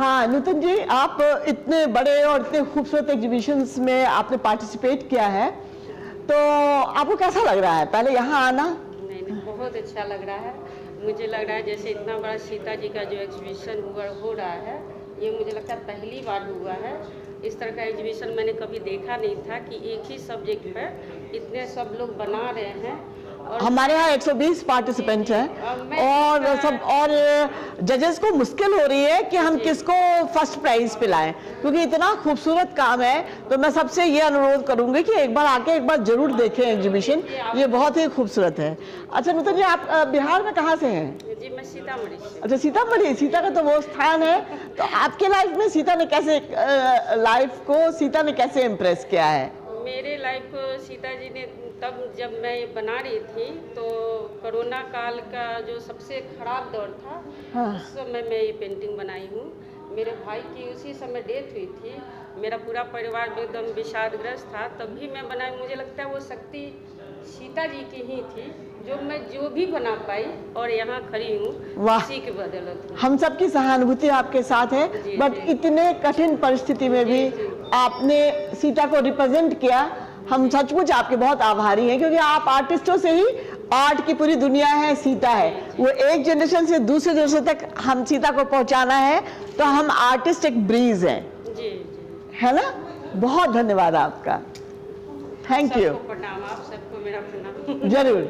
हाँ नूतन जी, आप इतने बड़े और इतने खूबसूरत एग्जीबिशंस में आपने पार्टिसिपेट किया है, तो आपको कैसा लग रहा है पहले यहाँ आना? नहीं, बहुत अच्छा लग रहा है। मुझे लग रहा है जैसे इतना बड़ा सीता जी का जो एग्जीबिशन हो रहा है, ये मुझे लगता है पहली बार हुआ है। इस तरह का एग्जीबिशन मैंने कभी देखा नहीं था कि एक ही सब्जेक्ट पर इतने सब लोग बना रहे हैं। और हमारे यहाँ 120 पार्टिसिपेंट हैं और जजेस को मुश्किल हो रही है कि हम किसको फर्स्ट प्राइज पे लाएं, क्योंकि इतना खूबसूरत काम है। तो मैं सबसे ये अनुरोध करूंगी कि एक बार आके एक बार जरूर देखें एग्जीबिशन, ये बहुत ही खूबसूरत है। अच्छा नूतन जी, आप बिहार में कहाँ से हैं? जी मैं सीतामढ़ी से। अच्छा सीतामढ़ी, सीता का तो वो स्थान है। तो आपके लाइफ में सीता ने कैसे इम्प्रेस किया है? मेरे लाइफ को सीता जी ने तब जब मैं ये बना रही थी तो कोरोना काल का जो सबसे खराब दौर था, हाँ। उस समय मैं ये पेंटिंग बनाई हूँ। मेरे भाई की उसी समय डेथ हुई थी, मेरा पूरा परिवार एकदम विषादग्रस्त था, तब भी मैं बनाई। मुझे लगता है वो शक्ति सीता जी की ही थी, जो मैं जो भी बना पाई और यहाँ खड़ी हूँ उसी के बदौलत। हम सबकी सहानुभूति आपके साथ है, बट इतने कठिन परिस्थिति में भी आपने सीता को रिप्रेजेंट किया। हम सचमुच आपके बहुत आभारी हैं, क्योंकि आप आर्टिस्टों से ही आर्ट की पूरी दुनिया है, सीता है। वो एक जनरेशन से दूसरे जनरेशन तक हम सीता को पहुंचाना है, तो हम आर्टिस्ट एक ब्रीज हैं, जी है ना? बहुत धन्यवाद आपका, थैंक यू। प्रणाम, आप सबको मेरा प्रणाम। जरूर।